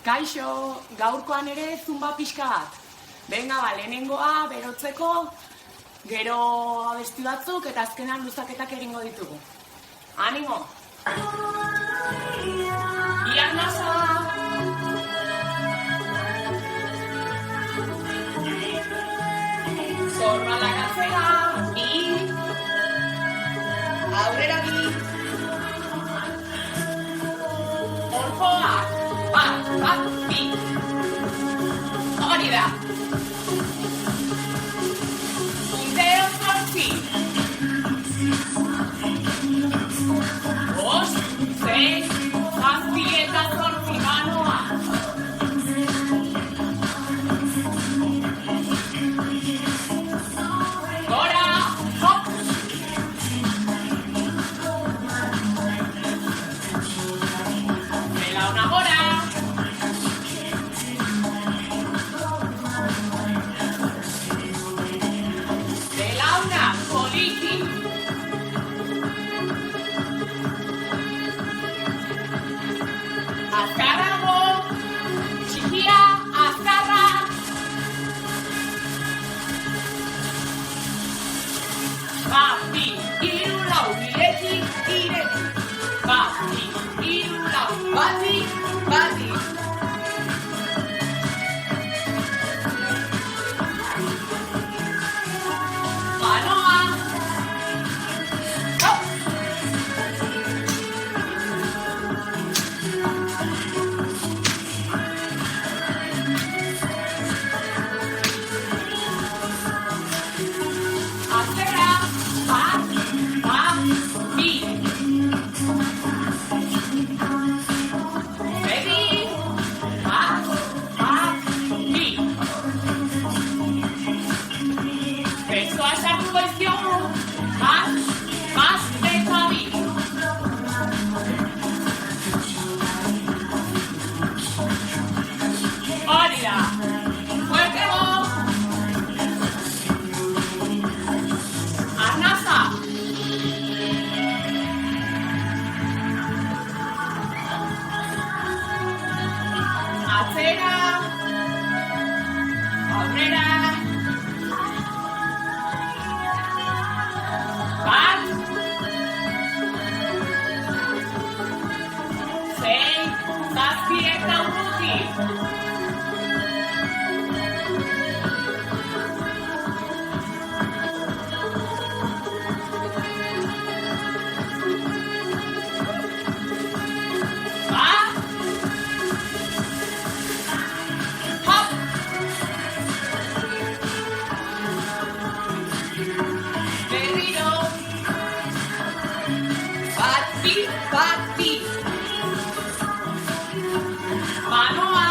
Kaixo, gaurkoan ere zumba pixka bat. Benga, lehenengoa, berotzeko, gero abesti batzuk eta azkenan luzaketak egingo ditugu. Animo! Iar nasa! Zorra lagatzea, bi! Aurrera bi! Orfoak! Bat, bi! Hori da! Punteo zortzi! Bost, sei, zazpi eta zortzi manoa! Gora, hop! Belauna gora! Belauna politi! Azkarrago! Txikia, azkarra! Bat, bi, hiru, lau, biretik, iretik. Bat, bi, hiru, lau, bati, bati. Manoa! Hop! Atzera! Bat, bi. Begi! Bat, bi. Besoa sartuko izkiogu. Bat, eta bi. Hori da. Fuertego! Arnasa! Atzera! Aurrera! Bat! Sei, zazpi eta urruti! Bat! Hop! Berriro! Bat, bi! Manoa!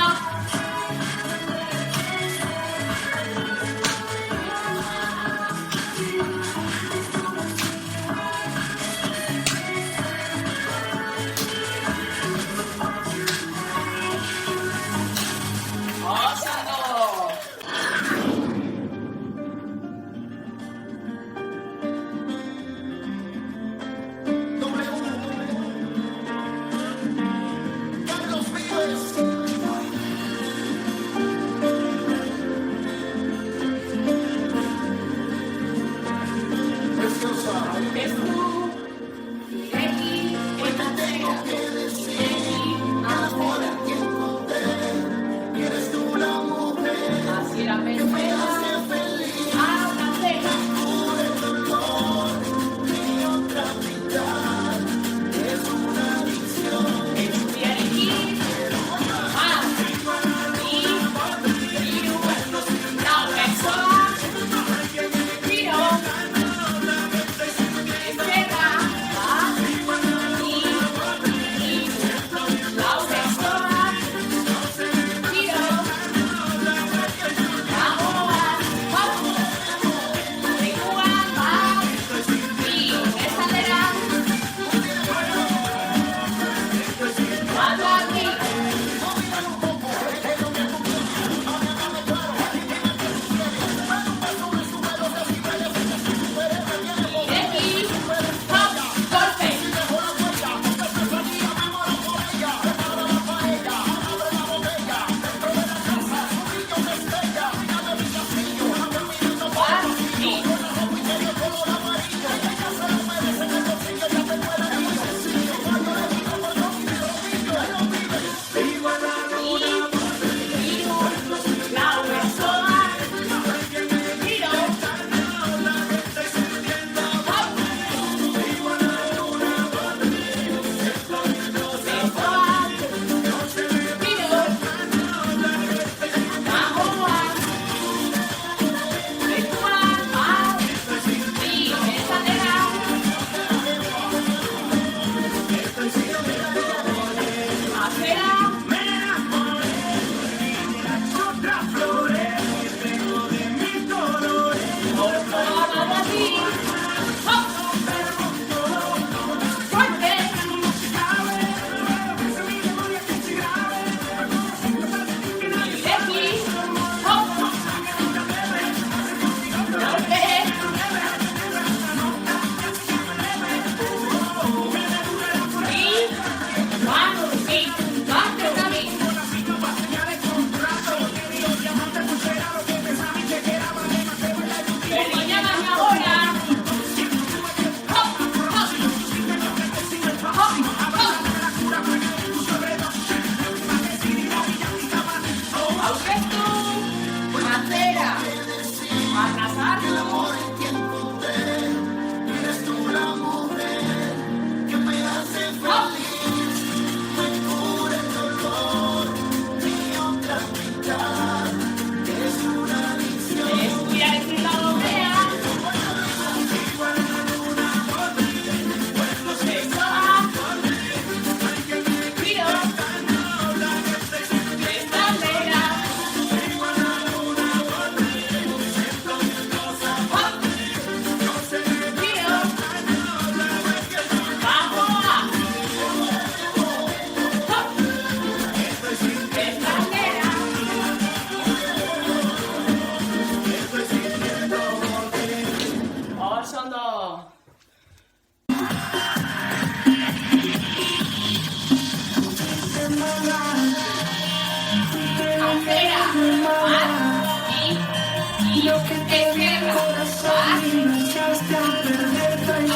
Y izquierda.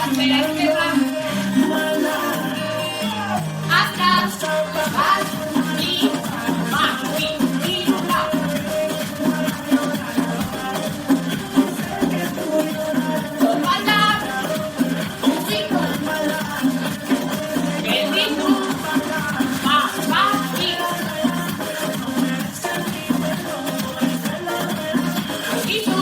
Hacia la izquierda. Atrás. Vas. Y más. Y va. Espalda. Un ritmo. El ritmo. Va. Y. Poquito.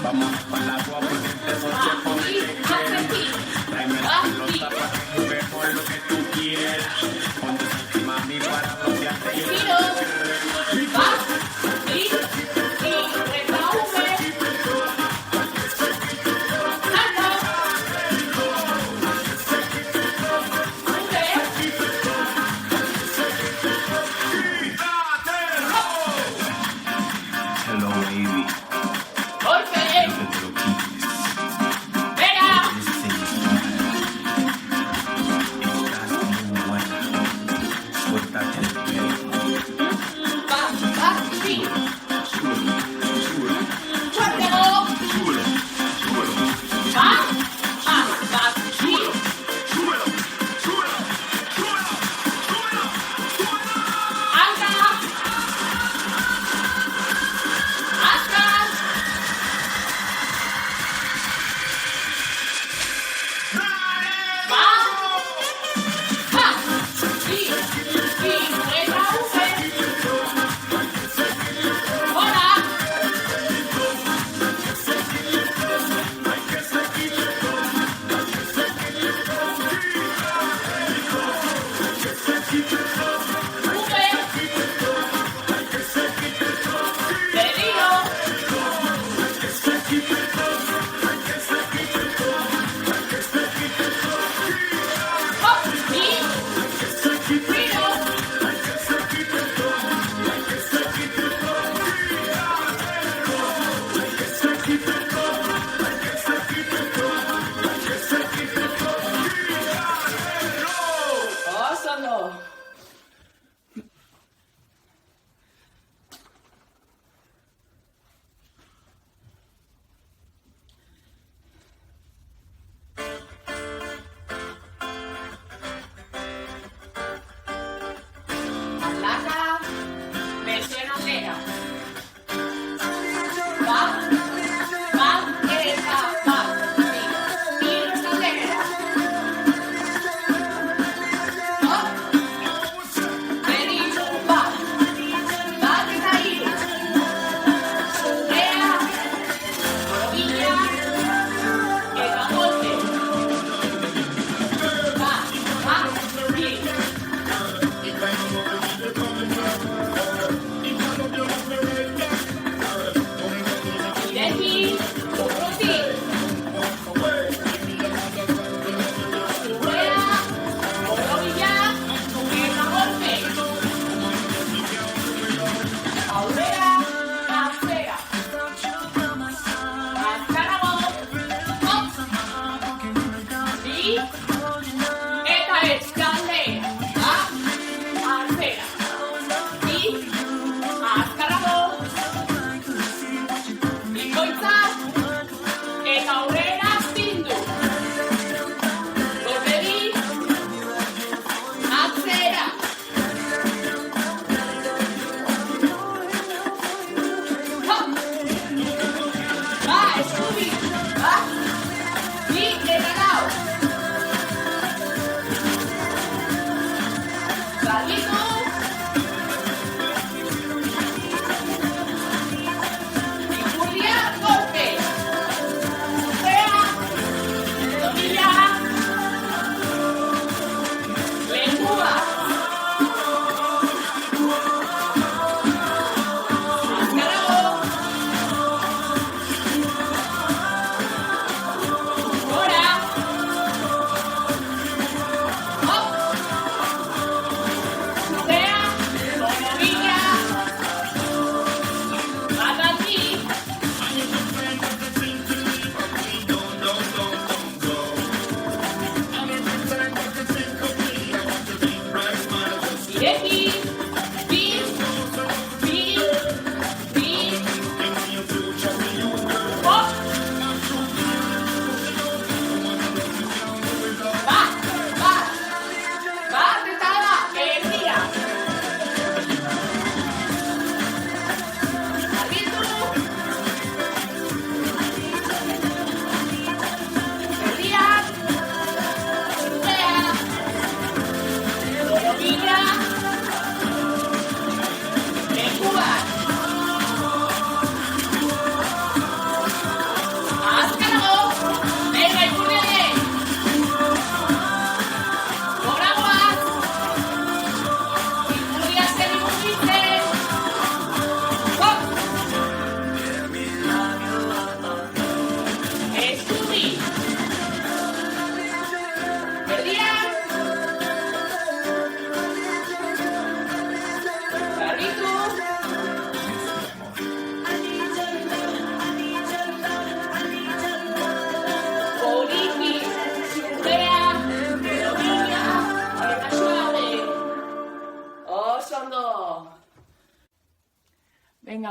Vamos para la agua porque este sol se pone que quiere. Tráeme los zapatos, juguemos lo que tú quieras. Ponte encima a mí para bloquearte y el Giro. Va. Y retraume. Salto. Hello baby, Golpe. quiero que te lo quites. Vera. Estás muy buena. Suéltate el pelo. Va. Sí. Súbelo, súbelo, Suéltalo. súbelo, súbelo, Va. Va. Sí. súbelo, súbelo, súbelo, súbelo. Alta. Hasta. Va. Va. Sí. Retraume. Hola. Lata, versión obrera. Va, esa, va, sí. Y nuestra obrera. Feliz, va, que está ahí. Obrera, Corovilla, que capote. Va, sí. Y de aquí, sí. Fuera, Corovilla, que capote. Aurera, Cacera. Cascárabo, y esta es Caldera, Arcera, y Cascárabo, y Coitzak,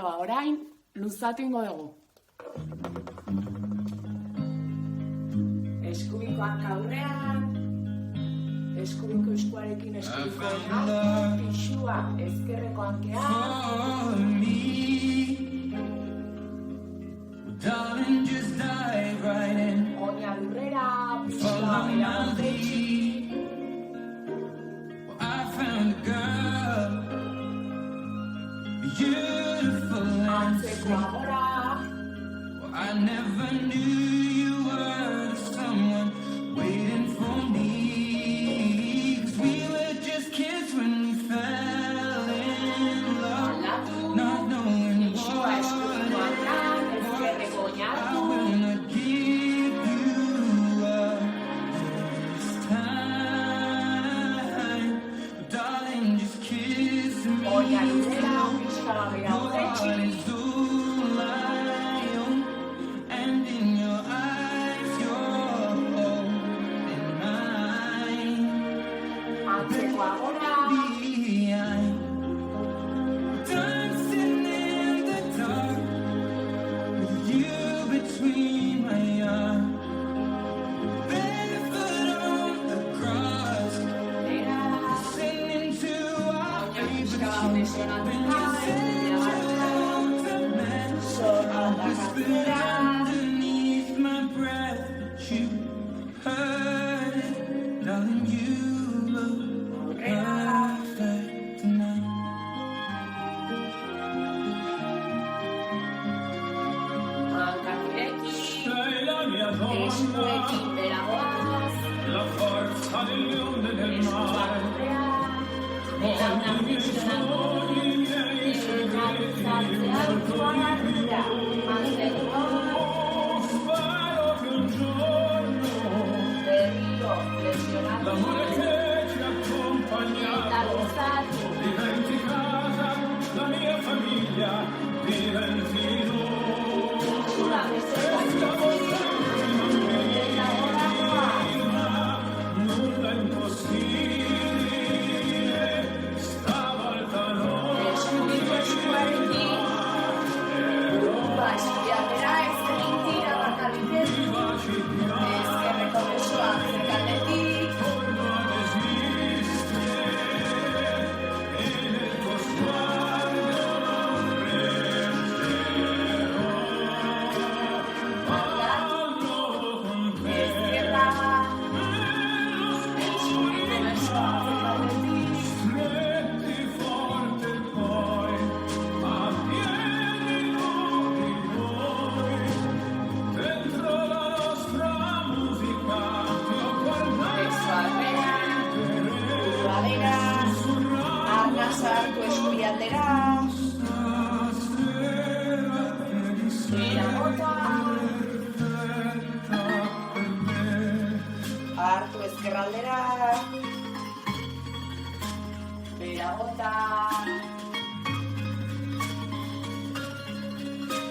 orain luzatu ingo dugu. Eskubikoak aurrean, eskubiko eskuarekin eskubiko egan, pixua ezkerreko hankean. Darling, just dive right in. Oina lurrera, pixua bera ondetxi. I found a girl, beautiful and Antzeko agora, I never knew you were someone waiting for me. 'Cause we were just kids when we fell in love, aldatu, not knowing pixua what eskubiko hankean, ezkerreko I oinartu. will not give you up this time. Darling, just kiss me. Oina lurrera, pixua bera Your heart ondetxi. is all I own, and in your eyes you're holding mine. Antzeko agora, Baby, I'm dancing in the dark with you between my arms, barefoot on the grass, bera, listening to our oina favorite pixka bat song. desonatzen da, Underneath my breath, but you heard it, darling. You look perfect tonight. hankak ireki, eskuekin bera goaz, La forza delle onde del eskua lurrean, belauna pixkanatu, egaltzatzea altuak dira, mantenua, Spero che un giorno berriro lesionatu, l'amore che ci ha accompagnato eta luzatu, diventi casa, la mia famiglia diventi noi. pixua bezeroatzeko, eta gorakoa, Nulla è impossibile, stavolta no. eskubiko eskuarekin, burua espiatera ez egin tira bakarrik Baci piano, ezkerreko besoa zergaldetik, non esiste, e nel tuo sguardo resterò. Ballo con te, ezkerra, eskubiko besoa zergaldetik, stretti forte poi, appieno di noi, dentro la nostra musica, ti ho guardato besoa bera, burua bera, arna sartu eskuialdera, bera bota, hartu ezkerraldera, bera bota,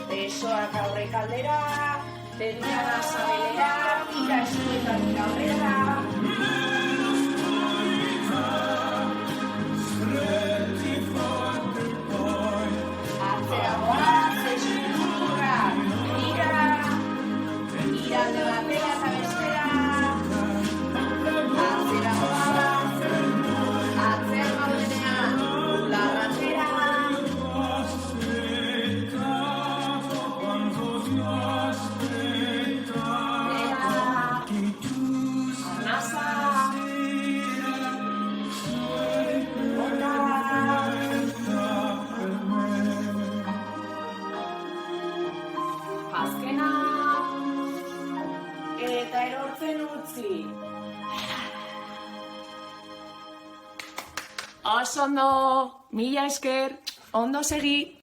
besoak aurrek aldera, begiak sabelera, tira eskuetatik aurrera, stretti forte poi, atzera goaz, eskuturra, tira, alde batera eta bestera, atzera goaz, atzer gaudenean, larratera, aspettato quanto ti ho aspettato, bera, che tu arnasa, bota, azkena, eta erortzen utzi. Oso ondo, mila esker, ondo segi.